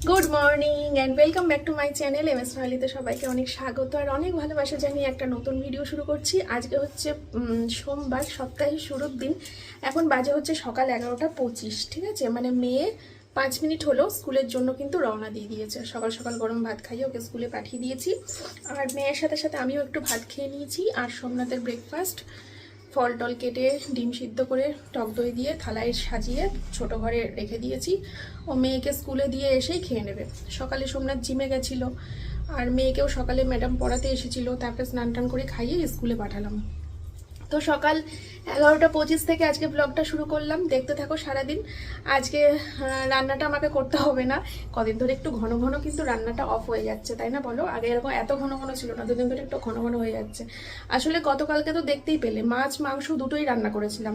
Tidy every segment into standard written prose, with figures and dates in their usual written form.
Good morning and welcome back to my channel M S ফাইলিতে সবাইকে অনেক স্বাগত আর অনেক ভালোবাসা জানিয়ে একটা নতুন ভিডিও শুরু করছি। আজকে হচ্ছে সোমবার, সপ্তাহের শুরুর দিন। এখন বাজে হচ্ছে সকাল 11:25, ঠিক আছে? মানে মেয়ে 5 মিনিট হলো স্কুলের জন্য কিন্তু রওনা দিয়ে দিয়েছে। সকাল সকাল গরম ভাত খাইয়ে ওকে স্কুলে পাঠিয়ে দিয়েছি, আর মেয়ের সাথে সাথে আমিও একটু ভাত খেয়ে নিয়েছি। আর সোমনাথের ব্রেকফাস্ট, ফল টল কেটে ডিম সিদ্ধ করে টক দই দিয়ে থালায় সাজিয়ে ছোট ঘরে রেখে দিয়েছি। ও মেয়েকে স্কুলে দিয়ে এসেই খেয়ে নেবে। সকালে সোমনাথ জিমে গেছিলো, আর মেয়েকেও সকালে ম্যাডাম পড়াতে এসেছিলো, তারপরে স্নান টান করে খাইয়ে স্কুলে পাঠালাম। তো সকাল 11:25 থেকে আজকে ব্লগটা শুরু করলাম, দেখতে থাকো সারাদিন। আজকে রান্নাটা আমাকে করতে হবে না, কদিন ধরে একটু ঘন ঘন কিন্তু রান্নাটা অফ হয়ে যাচ্ছে, তাই না বলো? আগে এরকম এত ঘন ঘন ছিল না, দুদিন ধরে একটু ঘন ঘন হয়ে যাচ্ছে। আসলে গতকালকে তো দেখতেই পেলে মাছ মাংস দুটোই রান্না করেছিলাম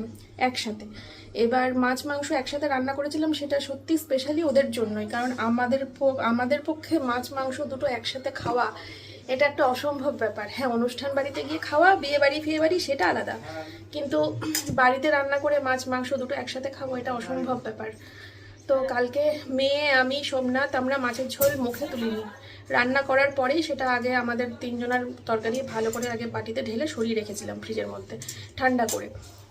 একসাথে। এবার মাছ মাংস একসাথে রান্না করেছিলাম, সেটা সত্যি স্পেশালি ওদের জন্যই, কারণ আমাদের পক্ষে মাছ মাংস দুটো একসাথে খাওয়া এটা একটা অসম্ভব ব্যাপার। হ্যাঁ, অনুষ্ঠান বাড়িতে গিয়ে খাওয়া, বিয়ে বাড়ি ফিয়ে বাড়ি সেটা আলাদা, কিন্তু বাড়িতে রান্না করে মাছ মাংস দুটো একসাথে খাবো এটা অসম্ভব ব্যাপার। তো কালকে মেয়ে, আমি, সোমনাথ আমরা মাছের ঝোল মুখে তুলিনি, রান্না করার পরেই সেটা আগে আমাদের তিনজনের তরকারি ভালো করে আগে বাটিতে ঢেলে সরিয়ে রেখেছিলাম ফ্রিজের মধ্যে ঠান্ডা করে।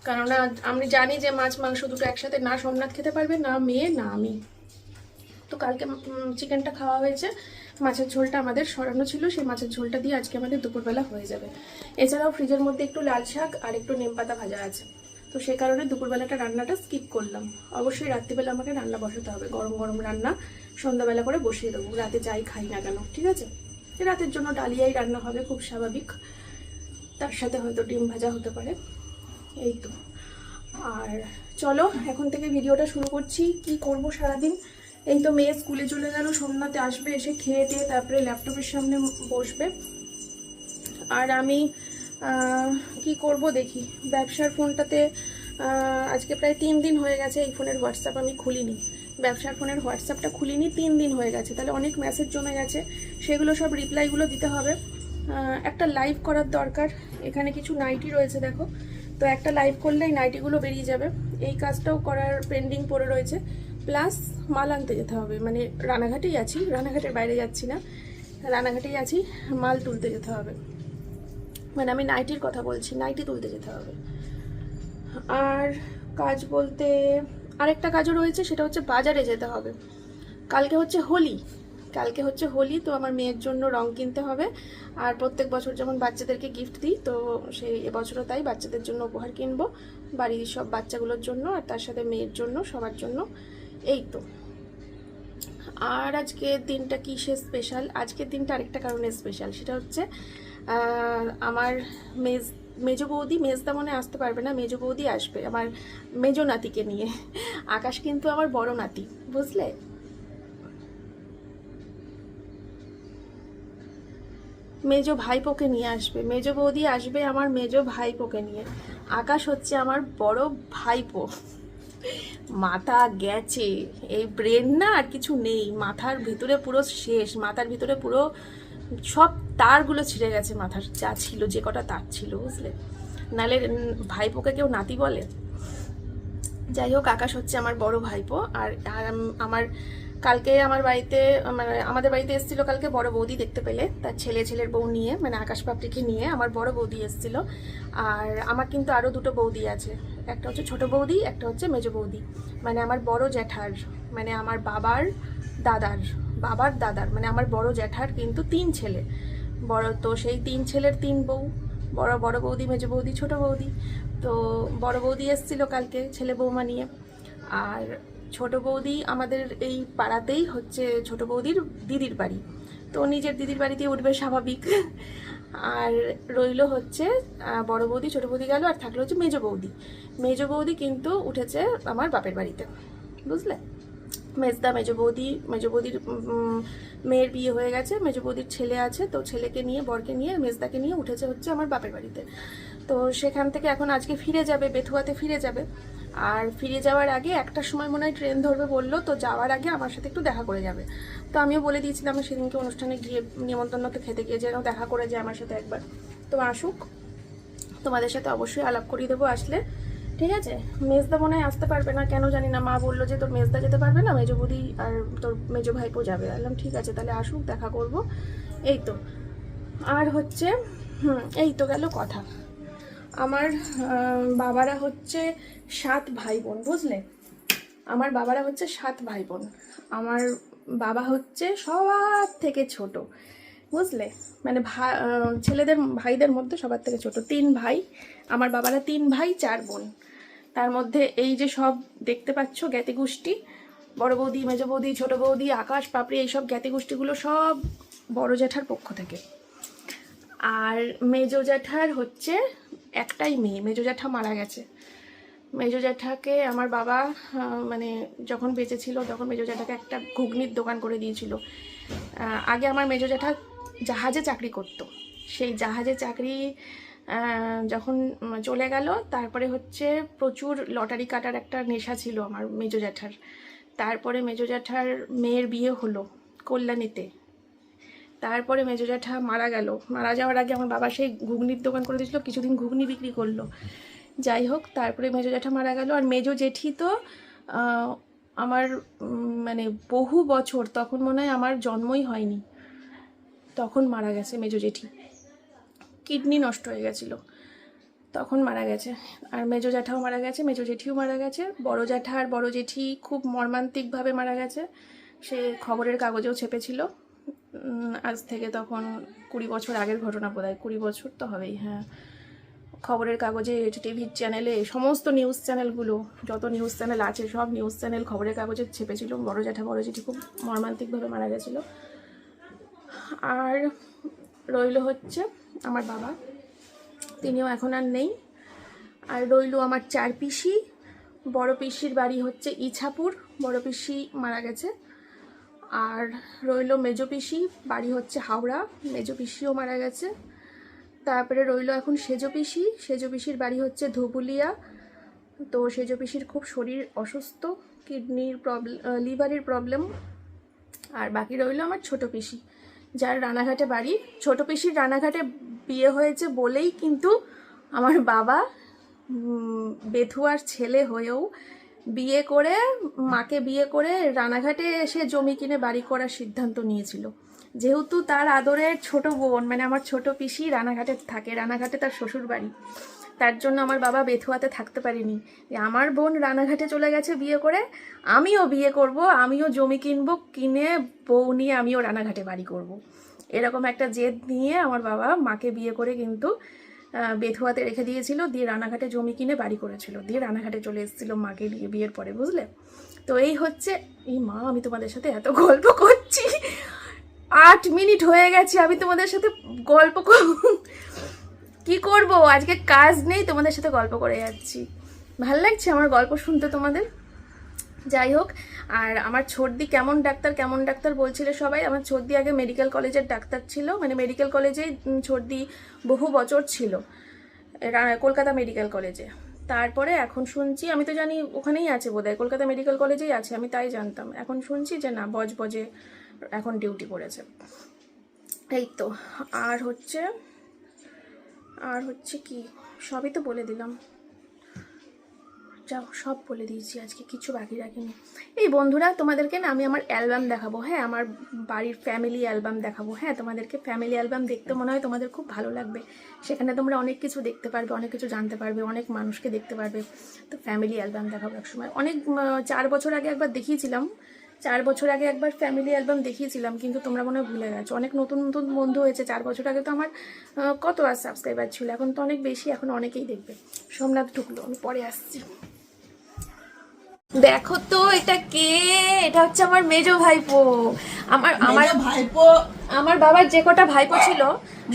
কেননা আমি জানি যে মাছ মাংস দুটো একসাথে না সোমনাথ খেতে পারবে, না মেয়ে না আমি। তো কালকে চিকেনটা খাওয়া হয়েছে, মাছের ঝোলটা আমাদের সরানো ছিল, সেই মাছের ঝোলটা দিয়ে আজকে আমাদের দুপুরবেলা হয়ে যাবে। এছাড়াও ফ্রিজের মধ্যে একটু লাল শাক আর একটু নিম পাতা ভাজা আছে, তো সেই কারণে দুপুরবেলাটা রান্নাটা স্কিপ করলাম। অবশ্যই রাত্রিবেলা আমাকে রান্না বসাতে হবে, গরম গরম রান্না সন্ধ্যাবেলা করে বসিয়ে দেবো, রাতে যাই খাই না কেন, ঠিক আছে? রাতের জন্য ডালিয়াই রান্না হবে, খুব স্বাভাবিক, তার সাথে হয়তো ডিম ভাজা হতে পারে, এই তো। আর চলো এখন থেকে ভিডিওটা শুরু করছি। কি করব সারাদিন, এই তো মেয়ে স্কুলে চলে গেল, সোমনাথে আসবে, এসে খেয়ে দিয়ে তারপরে ল্যাপটপের সামনে বসবে। আর আমি কি করব দেখি, ব্যবসার ফোনটাতে আজকে প্রায় 3 দিন হয়ে গেছে এই ফোনের হোয়াটসঅ্যাপ আমি খুলিনি, ব্যবসার ফোনের হোয়াটসঅ্যাপটা খুলিনি, 3 দিন হয়ে গেছে, তাহলে অনেক মেসেজ জমে গেছে, সেগুলো সব রিপ্লাইগুলো দিতে হবে। একটা লাইভ করার দরকার, এখানে কিছু নাইটি রয়েছে দেখো, তো একটা লাইভ করলেই নাইটিগুলো বেরিয়ে যাবে। এই কাজটাও করার পেন্ডিং পড়ে রয়েছে, প্লাস মাল আনতে যেতে হবে, মানে রানাঘাটেই আছি, রানাঘাটের বাইরে যাচ্ছি না, রানাঘাটেই আছি, মাল তুলতে যেতে হবে, মানে আমি নাইটির কথা বলছি, নাইটি তুলতে যেতে হবে। আর কাজ বলতে আরেকটা কাজও রয়েছে, সেটা হচ্ছে বাজারে যেতে হবে। কালকে হচ্ছে হোলি, কালকে হচ্ছে হোলি, তো আমার মেয়ের জন্য রং কিনতে হবে। আর প্রত্যেক বছর যেমন বাচ্চাদেরকে গিফট দিই, তো সেই এবছরও তাই বাচ্চাদের জন্য উপহার কিনবো, বাড়ির সব বাচ্চাগুলোর জন্য আর তার সাথে মেয়ের জন্য, সবার জন্য, এই তো। আর আজকের দিনটা কিসে স্পেশাল, আজকের দিনটা আরেকটা কারণে স্পেশাল, সেটা হচ্ছে আমার মেজো বৌদি, মেজদা মনে আসতে পারবে না, মেজো বৌদি আসবে আমার মেজো নাতিকে নিয়ে। আকাশ কিন্তু আমার বড় নাতি, বুঝলে? মেজো ভাইপোকে নিয়ে আসবে, মেজো বৌদি আসবে আমার মেজো ভাইপোকে নিয়ে। আকাশ হচ্ছে আমার বড় ভাইপো। মাথা গেছে, এই ব্রেন না আর কিছু নেই, মাথার ভিতরে পুরো শেষ, মাথার ভিতরে পুরো সব তারগুলো ছিঁড়ে গেছে, মাথার যা ছিল, যে কটা তার ছিল, বুঝলে? নালে ভাইপোকে কেউ নাতি বলে? যাই হোক, আকাশ হচ্ছে আমার বড় ভাইপো। আর আমার কালকে আমার বাড়িতে, মানে আমাদের বাড়িতে এসেছিলো কালকে বড় বৌদি, দেখতে পেলে, তার ছেলের বউ নিয়ে, মানে আকাশ পাপড়িকে নিয়ে আমার বড় বৌদি এসেছিলো। আর আমার কিন্তু আরও দুটো বৌদি আছে, একটা হচ্ছে ছোট বৌদি, একটা হচ্ছে মেজো বৌদি, মানে আমার বড় জ্যাঠার, মানে আমার বাবার দাদার, মানে আমার বড় জ্যাঠার কিন্তু 3 ছেলে বড়, তো সেই 3 ছেলের 3 বউ, বড় বৌদি, মেজো বৌদি, ছোট বৌদি। তো বড় বৌদি এসেছিলো কালকে ছেলে বৌমা নিয়ে। আর ছোট বৌদি আমাদের এই পাড়াতেই হচ্ছে ছোট বৌদির দিদির বাড়ি, তো নিজের দিদির বাড়িতেই উঠবে স্বাভাবিক। আর রইল হচ্ছে বড় বৌদি, ছোট বৌদি গেল, আর থাকলো হচ্ছে মেজো বৌদি কিন্তু উঠেছে আমার বাপের বাড়িতে, বুঝলে? মেজো বৌদির মেয়ের বিয়ে হয়ে গেছে, মেজো বৌদির ছেলে আছে, তো ছেলেকে নিয়ে, বরকে নিয়ে, মেজদাকে নিয়ে উঠেছে হচ্ছে আমার বাপের বাড়িতে। তো সেখান থেকে এখন আজকে ফিরে যাবে, বেথুয়াতে ফিরে যাবে। আর ফিরে যাওয়ার আগে 1টার সময় মনে হয় ট্রেন ধরবে বললো, তো যাওয়ার আগে আমার সাথে একটু দেখা করে যাবে। তো আমিও বলে দিয়েছিলাম সেদিনকে অনুষ্ঠানে গিয়ে, নিমন্ত্রণতে খেতে গিয়ে, যেন দেখা করে যায় আমার সাথে একবার। তো আসুক, তোমাদের সাথে অবশ্যই আলাপ করিয়ে দেবো আসলে। ঠিক আছে। মেজদা মনে হয় আসতে পারবে না, কেন জানি না। মা বললো যে তোর মেজদা যেতে পারবে না, মেজো বৌদি আর তোর মেজো ভাইপো যাবে। বললাম ঠিক আছে তাহলে আসুক, দেখা করব। এই তো। আর হচ্ছে এই তো গেল কথা। আমার বাবারা হচ্ছে 7 ভাই বোন, বুঝলে? আমার বাবারা হচ্ছে 7 ভাই বোন। আমার বাবা হচ্ছে সবার থেকে ছোট, বুঝলে? মানে ছেলেদের ভাইদের মধ্যে সবার থেকে ছোট। 3 ভাই আমার বাবারা, 3 ভাই 4 বোন। তার মধ্যে এই যে সব দেখতে পাচ্ছ জ্ঞাতি গোষ্ঠী, বড় বৌদি, মেজো বৌদি, ছোট বৌদি, আকাশ পাপড়ি, এইসব জ্ঞাতি গোষ্ঠীগুলো সব বড় জ্যাঠার পক্ষ থেকে। আর মেজো জ্যাঠার হচ্ছে একটাই মেয়ে, মেজো জ্যাঠা মারা গেছে। মেজো জ্যাঠাকে আমার বাবা মানে যখন বেঁচে ছিল তখন মেজো জ্যাঠাকে একটা ঘুগনির দোকান করে দিয়েছিল। আগে আমার মেজো জ্যাঠা জাহাজে চাকরি করতো, সেই জাহাজে চাকরি যখন চলে গেল তারপরে হচ্ছে প্রচুর লটারি কাটার একটা নেশা ছিল আমার মেজো জ্যাঠার। তারপরে মেজো জ্যাঠার মেয়ের বিয়ে হলো কল্যাণীতে। তারপরে মেজো জ্যাঠা মারা গেল। মারা যাওয়ার আগে আমার বাবা সেই ঘুগনির দোকান করে দিয়েছিল, কিছুদিন ঘুগনি বিক্রি করলো। যাই হোক, তারপরে মেজো জ্যাঠা মারা গেল। আর মেজো জেঠি তো আমার মানে বহু বছর, তখন মনে হয় আমার জন্মই হয়নি, তখন মারা গেছে মেজো জেঠি। কিডনি নষ্ট হয়ে গেছিল, তখন মারা গেছে। আর মেজো জ্যাঠাও মারা গেছে, মেজো জেঠিও মারা গেছে। বড় জ্যাঠা আর বড় জেঠি খুব মর্মান্তিকভাবে মারা গেছে, সে খবরের কাগজেও ছেপেছিল। আজ থেকে তখন 20 বছর আগের ঘটনা, বোধহয় 20 বছর তো হবেই। হ্যাঁ, খবরের কাগজে, টিভির চ্যানেলে, সমস্ত নিউজ চ্যানেলগুলো, যত নিউজ চ্যানেল আছে সব নিউজ চ্যানেল খবরের কাগজে ছেপেছিল বড় জ্যাঠা বড় জেঠি খুব মর্মান্তিকভাবে মারা গেছিলো। আর রইল হচ্ছে আমার বাবা, তিনিও এখন আর নেই। আর রইল আমার 4 পিসি। বড় পিসির বাড়ি হচ্ছে ইছাপুর, বড় পিসি মারা গেছে। আর রইল মেজো পিসি, বাড়ি হচ্ছে হাওড়া, মেজো পিসিও মারা গেছে। তারপরে রইল এখন সেজো পিসি, সেজো পিসির বাড়ি হচ্ছে ধুবুলিয়া। তো সেজো পিসির খুব শরীর অসুস্থ, কিডনির প্রবলেম, লিভারের প্রবলেম। আর বাকি রইল আমার ছোট পিসি, যার রানাঘাটে বাড়ি। ছোট পিসির রানাঘাটে বিয়ে হয়েছে বলেই কিন্তু আমার বাবা বেথুয়ার ছেলে হয়েও বিয়ে করে, মাকে বিয়ে করে রানাঘাটে এসে জমি কিনে বাড়ি করার সিদ্ধান্ত নিয়েছিল। যেহেতু তার আদরের ছোট বোন, মানে আমার ছোট পিসি রানাঘাটে থাকে, রানাঘাটে তার শ্বশুর বাড়ি, তার জন্য আমার বাবা বেথুয়াতে থাকতে পারিনি। আমার বোন রানাঘাটে চলে গেছে বিয়ে করে, আমিও বিয়ে করব, আমিও জমি কিনবো, কিনে বউ নিয়ে আমিও রানাঘাটে বাড়ি করব। এরকম একটা জেদ নিয়ে আমার বাবা মাকে বিয়ে করে কিন্তু বেথুয়াতে রেখে দিয়েছিল, দিয়ে রানাঘাটে জমি কিনে বাড়ি করেছিল, দিয়ে রানাঘাটে চলে এসেছিল মাকে নিয়ে বিয়ের পরে, বুঝলে? তো এই হচ্ছে, এই মা আমি তোমাদের সাথে এত গল্প করছি, 8 মিনিট হয়ে গেছে, আমি তোমাদের সাথে গল্প কি করব, আজকে কাজ নেই, তোমাদের সাথে গল্প করে যাচ্ছি। ভাল লাগছে আমার গল্প শুনতে তোমাদের। যাই হোক, আর আমার ছোটদি কেমন ডাক্তার বলছিল সবাই। আমার ছোটদি আগে মেডিকেল কলেজের ডাক্তার ছিল, মানে মেডিকেল কলেজেই ছোটদি বহু বছর ছিল, কলকাতা মেডিকেল কলেজে। তারপরে এখন শুনছি, আমি তো জানি ওখানেই আছে বোধহয়, কলকাতা মেডিকেল কলেজেই আছে, আমি তাই জানতাম। এখন শুনছি যে না, বজবজে এখন ডিউটি করেছে। এই তো। আর হচ্ছে কি, সবই তো বলে দিলাম, যাও সব বলে দিয়েছি, আজকে কিছু বাকি রাখিনি। এই বন্ধুরা, তোমাদেরকে না আমি আমার অ্যালবাম দেখাবো। হ্যাঁ, আমার বাড়ির ফ্যামিলি অ্যালবাম দেখাবো। হ্যাঁ, তোমাদেরকে ফ্যামিলি অ্যালবাম দেখতে মনে হয় তোমাদের খুব ভালো লাগবে। সেখানে তোমরা অনেক কিছু দেখতে পারবে, অনেক কিছু জানতে পারবে, অনেক মানুষকে দেখতে পারবে। তো ফ্যামিলি অ্যালবাম দেখাবো একসময়, অনেক 4 বছর আগে একবার দেখিয়েছিলাম, 4 বছর আগে একবার ফ্যামিলি অ্যালবাম দেখিয়েছিলাম, কিন্তু তোমরা মনে হয় ভুলে গেছো। অনেক নতুন নতুন বন্ধু হয়েছে। 4 বছর আগে তো আমার কত আর সাবস্ক্রাইবার ছিল, এখন তো অনেক বেশি, এখন অনেকেই দেখবে। সোমনাথ ঢুকলো, আমি পরে আসছি। দেখো তো এটা কে, এটা হচ্ছে আমার মেজো ভাইপো। আমার বাবার যে কটা ভাইপো ছিল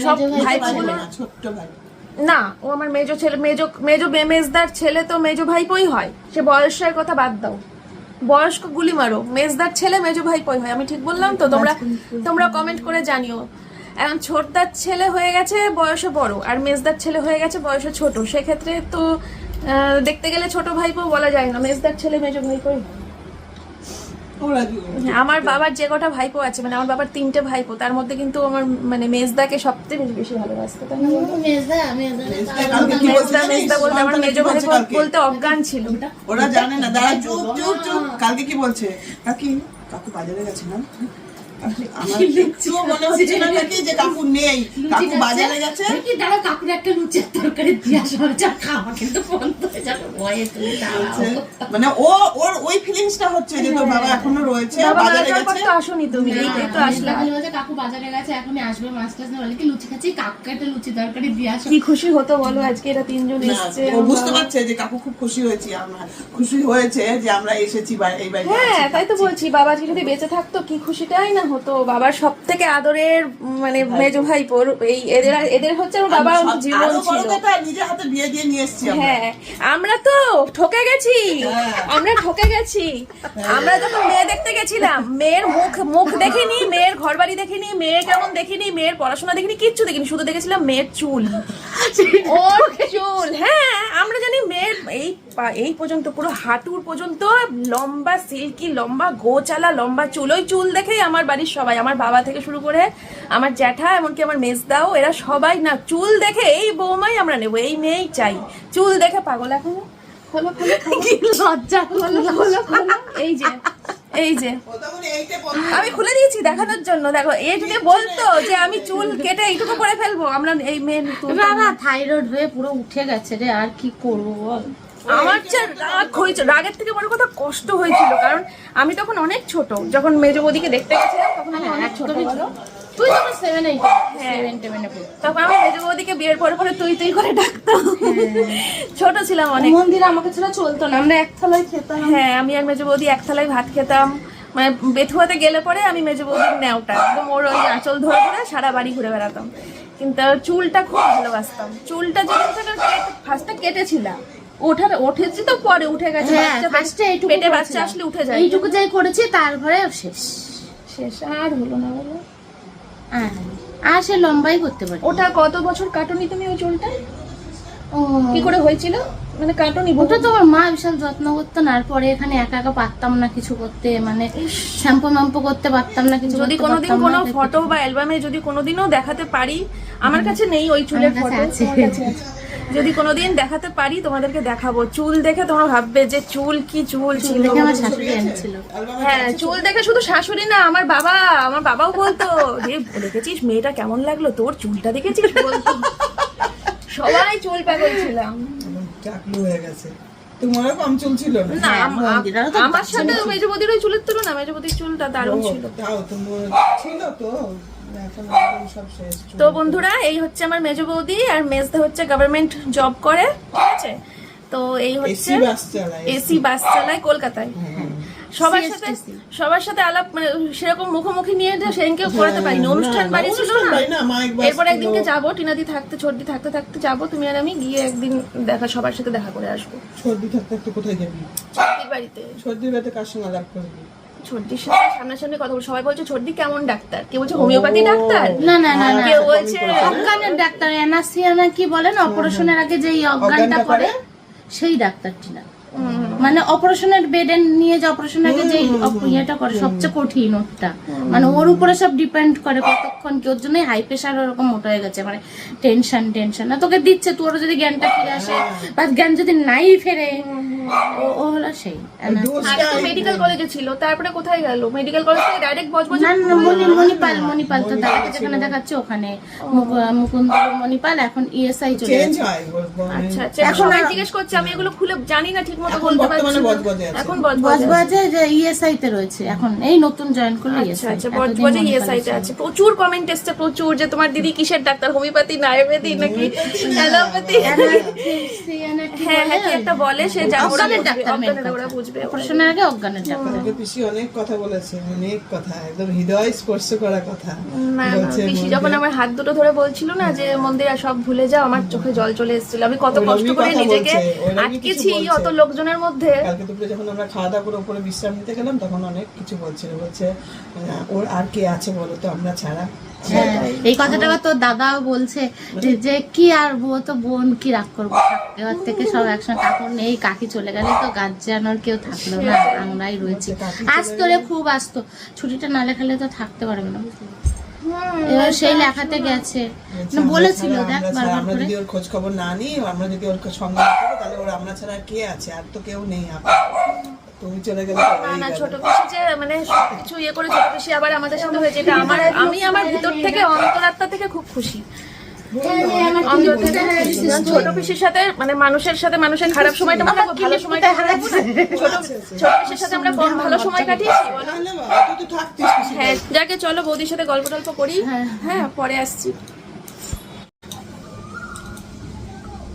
সব ভাইপোগুলো, ছোট্ট ভাই না ও আমার মেজো ছেলে, মেজো মেজদার ছেলে তো মেজো ভাইপোই হয়। সে বয়সের কথা বাদ দাও, বয়স্ক গুলি মারো, মেজদার ছেলে মেজো ভাইপোই হয়। আমি ঠিক বললাম তো? তোমরা কমেন্ট করে জানিও। এখন ছোটদার ছেলে হয়ে গেছে বয়সে বড়, আর মেজদার ছেলে হয়ে গেছে বয়সে ছোট। সেক্ষেত্রে তো দেখতে গেলে ছোট ভাইপো বলা যায় না, মেজদার ছেলে মেজো ভাইপোই। আমার বাবার যে কটা ভাইপো আছে, মানে আমার বাবার 3টে ভাইপো, তার মধ্যে কিন্তু আমার মানে মেজদাকে সবথেকে বেশি ভালোবাসতো। তাই না? মেজদা বলতে আমার মেজো ভাই বলতে অজ্ঞান ছিল। ওরা জানে না। দাঁড়া, চুপ চুপ চুপ। কালকে কি বলছে? কাকু বাজারে গেছে না? আমার একটুও মনে হচ্ছে না নাকি যে কাকু নেই, কাকু বাজারে গেছে। দাঁড়া, কাকুর একটা লুচির তরকারি দিয়ে আসো, খাওয়া কিন্তু বন্ধ হয়ে যাবে ভয়ে। তুমি মানে ওর ওই ফিলিংসটা হচ্ছে যে তোর বাবা এখনো রয়েছে, বাজারে গেছে। আসোনি তুমি, এই তো আসলে। কাকু বাজারে গেছে, এখন আসবে, মাছ টাছ না বলে কি লুচি খাচ্ছি, কাকুকে একটা লুচি তরকারি দিয়ে আসো। কি খুশি হতো বলো আজকে এরা 3জন এসেছে। ও বুঝতে পারছে যে কাকু খুব খুশি হয়েছে, আমরা খুশি হয়েছে যে আমরা এসেছি এই বাড়িতে। হ্যাঁ, তাই তো বলছি, বাবা আজকে যদি বেঁচে থাকতো কি খুশিটাই না হতো। বাবার সবথেকে আদরের মানে মেজো ভাইপোর এই এদের হচ্ছে আমার বাবার জীবন ছিল। নিজের হাতে বিয়ে দিয়ে নিয়ে এসেছি। হ্যাঁ, আমরা তো ঠকে গেছি, আমরা ঠকে গেছি। আমরা যখন মেয়ে দেখতে গেছিলাম, মেয়ের মুখ দেখিনি, মেয়ের ঘর বাড়ি দেখিনি, মেয়ে কেমন দেখিনি, মেয়ের পড়াশোনা দেখিনি, কিচ্ছু দেখিনি, শুধু দেখেছিলাম মেয়ের চুল, ওর চুল। হ্যাঁ, আমরা জানি মেয়ের এই পর্যন্ত পুরো হাঁটুর পর্যন্ত লম্বা সিল্কি, লম্বা গোচালা লম্বা চুল। ওই চুল দেখেই আমার বাড়ির সবাই, আমার বাবা থেকে শুরু করে আমার জ্যাঠা, এমনকি আমার মেজদাও, এরা সবাই না চুল দেখে এই বৌমাই আমরা নেবো, এই মেয়েই চাই। চুল দেখে পাগল। এখন লজ্জা, এই যে আমি খুলে দিয়েছি দেখানোর জন্য। দেখো, এই যদি বলতো যে আমি চুল কেটে এইটুকু করে ফেলবো, আমরা এই মেয়ে থাইরয়েড হয়ে পুরো উঠে গেছে রে, আর কি করবো বল। আমার রাগ হয়েছে, রাগের থেকে বড় কথা কষ্ট হয়েছিল, কারণ আমি তখন অনেক ছোট, যখন মেজো বৌদিকে দেখতে গেছিলাম তখন আমি অনেক ছোট। তুই যখন 7-8 তখন আমার মেজো বৌদিকে বিয়ের পরে পরে তুই করে ডাকতাম। ছোট ছিলাম অনেক। মন্দিরে আমাকে ছাড়া চলতো না, আমরা এক থালায় খেতাম। হ্যাঁ, আমি আর মেজো বৌদি এক থালায় ভাত খেতাম। মানে বেথুয়াতে গেলে পরে আমি মেজো বৌদির নেওটা একদম ওর ওই আঁচল ধরে ধরে সারা বাড়ি ঘুরে বেড়াতাম। কিন্তু চুলটা খুব ভালোবাসতাম। চুলটা যখন ফার্স্টে কেটেছিলাম, উঠেছি তো পরে উঠে গেছে, পেটে বাচ্চা আসলে উঠে যায়, এইটুকু যাই করেছি, তারপরে শেষ আর হলো না বলো। আর সে লম্বাই করতে পারি। ওটা কত বছর কাটনি তুমি ওই চুলটা? কি করে হয়েছিল মানে কাটনি? ওটা তো আমার মা বিশাল যত্ন করতো না, আর পরে এখানে একা একা পারতাম না কিছু করতে, মানে শ্যাম্পু ম্যাম্পু করতে পারতাম না কিছু। যদি কোনোদিন কোনো ফটো বা অ্যালবামে যদি কোনোদিনও দেখাতে পারি, আমার কাছে নেই ওই চুলের ফটো, যদি কোনোদিন দেখাতে পারি তোমাদেরকে দেখাবো। চুল দেখে তোমরা ভাববে যে চুল কি চুল ছিল। আমার শাশুড়ি এনেছিল। হ্যাঁ, চুল দেখে শুধু শাশুড়ি না, আমার বাবাও বলতো যে দেখেছিস মেয়েটা কেমন লাগলো, তোর চুলটা দেখেছিস বলতো। সবাই চুল পাগল ছিলাম। চাকলু হয়ে গেছে। তোমারও কম চুল ছিল না? আমার সাথে মেজো বৌদির ওই চুলের তুলনা, মেজো বৌদির চুলটা দারুণ ছিল। ছিল তো। তো বন্ধুরা, এই হচ্ছে আমার মেজো বৌদি, আর মেজদা হচ্ছে গভর্নমেন্ট জব করে, ঠিক আছে? তো এই হচ্ছে এসি বাস চালায় কলকাতায়। সবার সাথে আলাপ মানে সেরকম মুখোমুখি নিয়ে সেদিনকেও করাতে পারিনি, অনুষ্ঠান বাড়ি ছিল না। এরপর একদিনকে যাবো, টিনাদি থাকতে, ছোটদি থাকতে থাকতে যাবো, তুমি আর আমি গিয়ে একদিন সবার সাথে দেখা করে আসবো। ছোটদি থাকতে কোথায় যাবি? ছোটদির বাড়িতে। ছোটদির বাড়িতে কার সঙ্গে আলাপ করবি? ছোটদির সাথে সামনাসামনি কথা বল। সবাই বলছে ছোটদি কেমন ডাক্তার, কেউ বলছে হোমিওপ্যাথি ডাক্তার, না না না কেউ বলছে অজ্ঞানের ডাক্তার, অ্যানাস্থেসিয়া না কি বলেন, অপারেশনের আগে যেই অজ্ঞানটা করে সেই ডাক্তারটি না। মানে অপারেশনের বেডে নিয়ে যে অপারেশনের আগে যে ইয়েটা করে সবচেয়ে কঠিন ওটা, মানে ওর উপরে সব ডিপেন্ড করে কতক্ষণ কি। ওর জন্যই হাই প্রেশার ওরকম মোটা হয়ে গেছে, মানে টেনশন না তোকে দিচ্ছে, তোর যদি জ্ঞানটা ফিরে আসে বা জ্ঞান যদি নাই ফেরে, ও হলো সেই। মেডিকেল কলেজে ছিল, তারপরে কোথায় গেল? মেডিকেল কলেজ থেকে ডাইরেক্ট বজবজ মণিপাল তো দাদাকে যেখানে দেখাচ্ছে ওখানে, মুকুন্দ মণিপাল, এখন ইএসআই চলে গেছে। আচ্ছা, এখন আমি জিজ্ঞেস করছি, আমি এগুলো খুলে জানি না ঠিক মতো বলতে পারছি না। এখন বজবজে যে ইএসআই তে রয়েছে, এখন এই নতুন জয়েন করলো ইএসআই। আচ্ছা, বজবজে ইএসআই তে আছে। প্রচুর কমেন্ট এসছে, প্রচুর, যে তোমার দিদি কিসের ডাক্তার, হোমিওপ্যাথি না আয়ুর্বেদিক নাকি অ্যালোপ্যাথি? হ্যাঁ হ্যাঁ, কি একটা বলে, সে অজ্ঞানের ডাক্তার, ওরা বুঝবে। অপারেশনের আগে অজ্ঞানের ডাক্তার। পিসি অনেক কথা বলেছে, অনেক কথা, একদম হৃদয় স্পর্শ করা কথা। না, পিসি যখন আমার হাত দুটো ধরে বলছিল না যে মন্দিরা সব ভুলে যাও, আমার চোখে জল চলে এসেছিল। আমি কত কষ্ট করে নিজেকে আটকেছি অত লোকজনের মধ্যে। কালকে দুপুরে যখন আমরা খাওয়া দাওয়া করে উপরে বিশ্রাম নিতে গেলাম, তখন অনেক কিছু বলছিল, বলছে ওর আর কে আছে বলো তো আমরা ছাড়া। হ্যাঁ, এই কথাটা তোর দাদাও বলছে যে কি আর তো বোন কি রাগ করবো, এবার থেকে সব একসঙ্গে, কাকু নেই, কাকি চলে গেলে তো গার্জিয়ান আর কেউ থাকলো না, আমরাই রয়েছি। আসতো রে, খুব আসতো, ছুটিটা না লেখালে তো থাকতে পারবে না, এবার সেই লেখাতে গেছে, বলেছিল দেখ বারবার আমরা করে। যদি ওর খোঁজ খবর না নিই, আমরা যদি ওর সঙ্গে না থাকি, তাহলে ওর আমরা ছাড়া আর কে আছে? আর তো কেউ নেই। তুমি চলে গেলে তো না হয়েই না, গেল। ছোট পিসি যে মানে সবকিছু ইয়ে করে ছোট পিসি আবার আমাদের সাথে হয়েছে, এটা আমি আমার ভিতর থেকে অন্তরাত্মা থেকে খুব খুশি। অন্তর থেকে ছোট পিসির সাথে মানে মানুষের সাথে মানুষের খারাপ সময়টা মনে হয় ভালো সময়টা হারাবো না। ছোট পিসির সাথে আমরা কম ভালো সময় কাটিয়েছি বলো। তাহলে বাবা, তুই তো থাকতিস পিসির হ্যাঁ, বাড়িতে। যাকে চলো বৌদির সাথে গল্প টল্প করি। হ্যাঁ, পরে আসছি।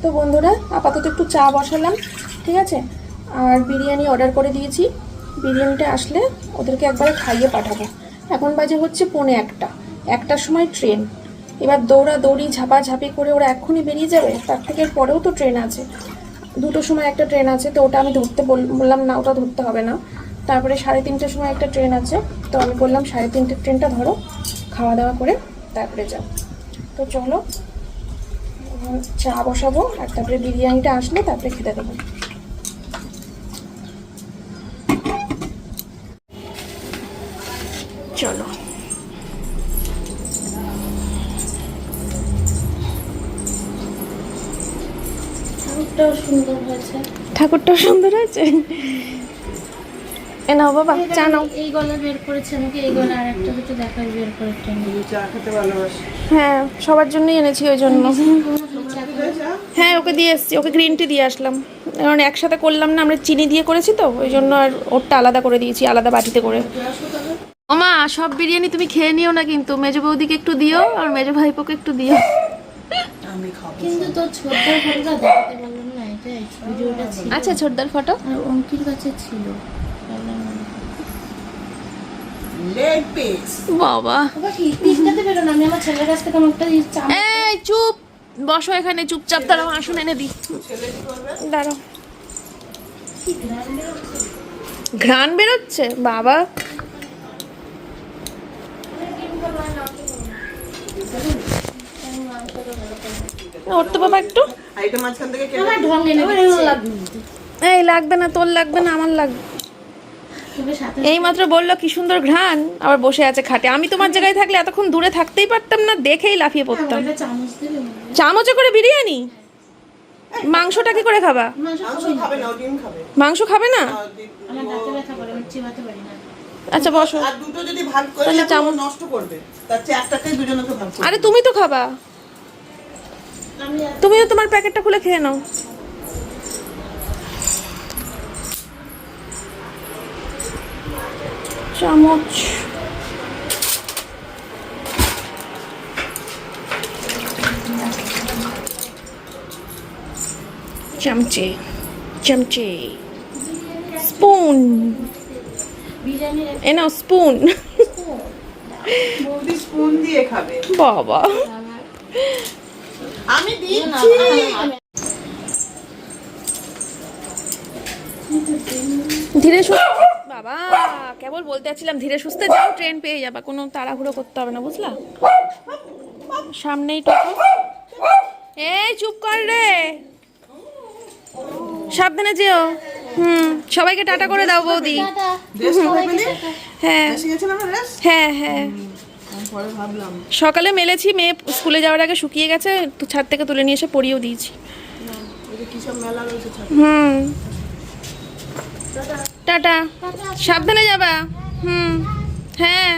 তো বন্ধুরা, আপাতত একটু চা বসালাম, ঠিক আছে, আর বিরিয়ানি অর্ডার করে দিয়েছি। বিরিয়ানিটা আসলে ওদেরকে একবারে খাইয়ে পাঠাবো। এখন বাজে হচ্ছে 1:45, 1টার সময় ট্রেন। এবার দৌড়াদৌড়ি ঝাপাঝাপি করে ওরা এক্ষুনি বেরিয়ে যাবে, তার থেকে পরেও তো ট্রেন আছে, 2টোর সময় একটা ট্রেন আছে, তো ওটা আমি ধরতে বললাম না, ওটা ধরতে হবে না। তারপরে 3:30টার সময় একটা ট্রেন আছে, তো আমি বললাম 3:30টার ট্রেনটা ধরো, খাওয়া দাওয়া করে তারপরে যাও। তো চলো চা বসাবো, আর তারপরে বিরিয়ানিটা আসলে তারপরে খেতে দেবো। চলো, ঠাকুরটাও সুন্দর হয়েছে, ঠাকুরটাও সুন্দর হয়েছে। এ নাও বাবা, চা নাও। এই গলা বের করেছে আমাকে, এই গলা আর একটা দুটো দেখার বের করে টেনে। তুই চা খেতে ভালোবাসি। হ্যাঁ, সবার জন্যই এনেছি ওই জন্য। হ্যাঁ, ওকে দিয়ে এসছি, ওকে গ্রিন টি দিয়ে আসলাম, কারণ একসাথে করলাম না, আমরা চিনি দিয়ে করেছি তো ওই জন্য, আর ওরটা আলাদা করে দিয়েছি, আলাদা বাটিতে করে। ওমা, সব বিরিয়ানি তুমি খেয়ে নিও না কিন্তু, মেজো বৌদিকে একটু দিও আর মেজো ভাইপোকে একটু দিও। আমি খাবো। কিন্তু তোর ছোটদার ফটোটা দেখাতে বললাম না, এটা ভিডিওটা ছিল, আচ্ছা, ছোটদার ফটো আর অঙ্কির কাছে ছিল। Leg piece. বাবা। বাবা কি পিসটাতে বেরো না, আমি আমার ছেলের কাছ থেকে একটা চামচ। এই চুপ, বসো এখানে চুপচাপ, দাঁড়াও, আসুন এনে দিই। ছেলে কি করবে? দাঁড়াও। ঘ্রাণ বেরোচ্ছে বাবা। ওর তো বাবা একটু, আর এটা মাঝখান থেকে কেটে আমার ঢং এনে দিচ্ছে। এই লাগবে না, তোর লাগবে না, আমার লাগবে। তবে সাথে এই মাত্র বললো কি সুন্দর ঘ্রাণ, আবার বসে আছে খাটে। আমি তোমার জায়গায় থাকলে এতক্ষণ দূরে থাকতেই পারতাম না, দেখেই লাফিয়ে পড়তাম। একটা চামচ দিলে চামচে করে বিরিয়ানি, মাংসটা কি করে খাবা? মাংস খাবে না, ও ডিম খাবে। মাংস খাবে না? আমার দাঁতে ব্যথা করে, আমি চিবাতে পারি না। আচ্ছা বসো। আর দুটো যদি ভাগ করে তাহলে দেয়, ও নষ্ট করবে। তার চেয়ে একটাকেই দুজনকে ভাগ করবে। আরে তুমি তো খাবা, আমি তুমিও তোমার প্যাকেটটা খুলে খেয়ে নাও। চামচ, চামচে, চামচে, স্পুন, বিরিয়ানির এ নাও স্পুন। বৌদি স্পুন দিয়ে খাবে। বাবা, আমি দিচ্ছি। ধীরে সুস্থে বাবা, কেবল বলতে যাচ্ছিলাম ধীরে সুস্থে যাও, ট্রেন পেয়ে যাবা, কোনো তাড়াহুড়ো করতে হবে না, বুঝলা? সামনেই টোটো। এই চুপ কর রে, সাবধানে যেও। সবাইকে টাটা করে দাও বৌদি। ড্রেস কবে পেলি? হ্যাঁ এসে গেছে না আমার ড্রেস? হ্যাঁ হ্যাঁ, আমি পরে ভাবলাম সকালে মেলেছি, মেয়ে স্কুলে যাওয়ার আগে শুকিয়ে গেছে, তো ছাদ থেকে তুলে নিয়ে এসে পরিয়েও দিয়েছি। ওই যে কি সব মেলা রয়েছে ছাদে। টাটা, সাবধানে যাবা। হ্যাঁ।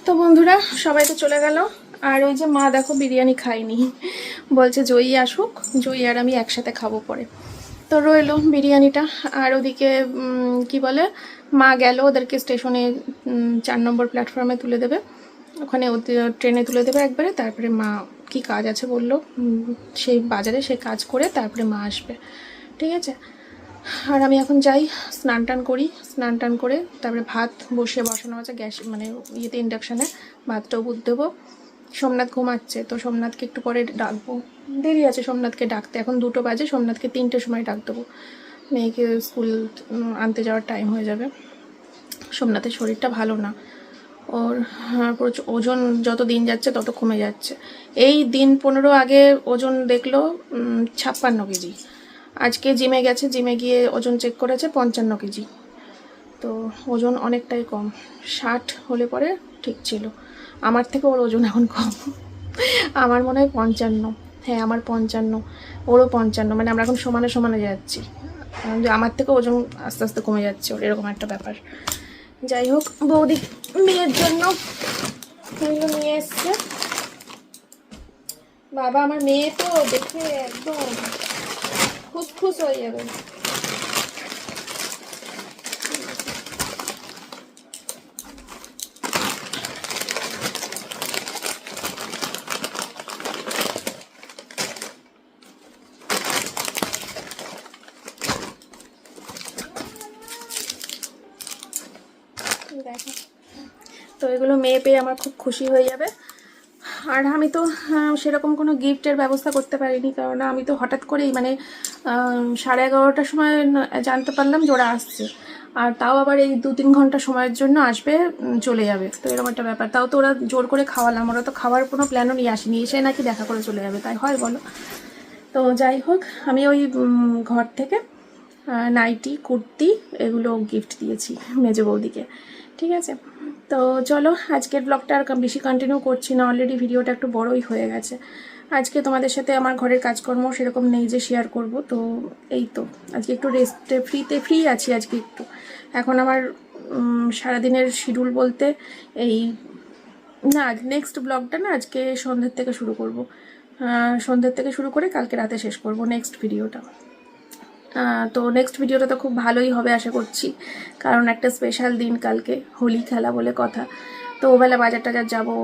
তো বন্ধুরা, সবাই তো চলে গেল, আর ওই যে মা দেখো বিরিয়ানি খায়নি, বলছে জয়ী আসুক, জয়ী আর আমি একসাথে খাবো পরে। তো রইলো বিরিয়ানিটা, আর ওদিকে কি বলে, মা গেল ওদেরকে স্টেশনে 4 নম্বর প্ল্যাটফর্মে তুলে দেবে, ওখানে ট্রেনে তুলে দেবে একবারে, তারপরে মা কি কাজ আছে বললো, সেই বাজারে সে কাজ করে তারপরে মা আসবে, ঠিক আছে। আর আমি এখন যাই, স্নান টান করি, স্নান টান করে তারপরে ভাত বসানো আছে গ্যাস, মানে ইয়েতে ইন্ডাকশানে, ভাতটাও বুঝ দেবো। সোমনাথ ঘুমাচ্ছে, তো সোমনাথকে একটু পরে ডাকবো, দেরি আছে সোমনাথকে ডাকতে, এখন 2টো বাজে, সোমনাথকে 3টের সময় ডাক দেবো, মেয়েকে স্কুল আনতে যাওয়ার টাইম হয়ে যাবে। সোমনাথের শরীরটা ভালো না, ওর ওজন যত দিন যাচ্ছে তত কমে যাচ্ছে। এই দিন 15 আগে ওজন দেখলো 56 কেজি। আজকে জিমে গেছে, জিমে গিয়ে ওজন চেক করেছে 55 কেজি। তো ওজন অনেকটাই কম। 60 হলে পরে ঠিক ছিল। আমার থেকে ওর ওজন এখন কম। আমার মনে হয় 55। হ্যাঁ, আমার 55, ওরও 55, মানে আমরা এখন সমানে সমানে যাচ্ছি। আমার থেকে ওজন আস্তে আস্তে কমে যাচ্ছে ওর, এরকম একটা ব্যাপার। যাই হোক, বৌদি মেয়ের জন্য এগুলো নিয়ে এসছে। বাবা, আমার মেয়ে তো দেখে একদম খুশ হয়ে যাবে। দেখো, তো এগুলো মেয়ে পেয়ে আমার খুব খুশি হয়ে যাবে। আর আমি তো সেরকম কোনো গিফটের ব্যবস্থা করতে পারিনি, কারণ আমি তো হঠাৎ করেই মানে 11:30টার সময় জানতে পারলাম যে ওরা আসছে। আর তাও আবার এই 2-3 ঘন্টা সময়ের জন্য আসবে, চলে যাবে। তো এরকম একটা ব্যাপার। তাও তো ওরা জোর করে খাওয়ালাম, ওরা তো খাওয়ার কোনো প্ল্যানও নিয়ে আসেনি, এসে নাকি দেখা করে চলে যাবে, তাই হয় বলো? তো যাই হোক, আমি ওই ঘর থেকে নাইটি, কুর্তি এগুলো গিফট দিয়েছি মেজো বৌদিকে। ঠিক আছে, তো চলো আজকের ব্লগটা আর বেশি কন্টিনিউ করছি না, অলরেডি ভিডিওটা একটু বড়ই হয়ে গেছে। আজকে তোমাদের সাথে আমার ঘরের কাজকর্ম সেরকম নেই যে শেয়ার করব। তো এই তো আজকে একটু রেস্টে ফ্রি আছি আজকে একটু। এখন আমার সারাদিনের শিডিউল বলতে এই না, নেক্সট ব্লগটা না আজকে সন্ধ্যের থেকে শুরু করব। সন্ধ্যের থেকে শুরু করে কালকে রাতে শেষ করব নেক্সট ভিডিওটা। তো নেক্সট ভিডিওটা তো খুব ভালোই হবে আশা করছি, কারণ একটা স্পেশাল দিন কালকে, হোলি খেলা বলে কথা। তো ওবেলা বাজার টাজার যাবো,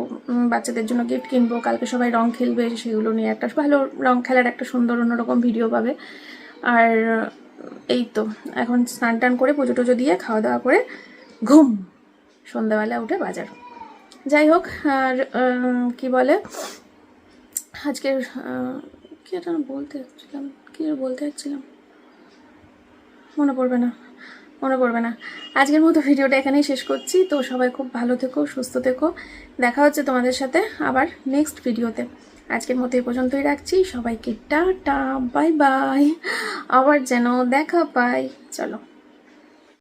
বাচ্চাদের জন্য গিফট কিনবো, কালকে সবাই রং খেলবে, সেগুলো নিয়ে একটা ভালো রং খেলার একটা সুন্দর অন্যরকম ভিডিও পাবে। আর এই তো এখন স্নান টান করে পুজো টুজো দিয়ে খাওয়া দাওয়া করে ঘুম, সন্ধ্যাবেলা উঠে বাজার। যাই হোক, আর কি বলে আজকের কি এটা বলতে যাচ্ছিলাম মনে পড়বে না। আজকের মতো ভিডিওটা এখানেই শেষ করছি। তো সবাই খুব ভালো থেকো, সুস্থ থেকো। দেখা হচ্ছে তোমাদের সাথে আবার নেক্সট ভিডিওতে। আজকের মতো এই পর্যন্তই রাখছি। সবাইকে টাটা, বাই বাই, আবার যেন দেখা পাই। চলো।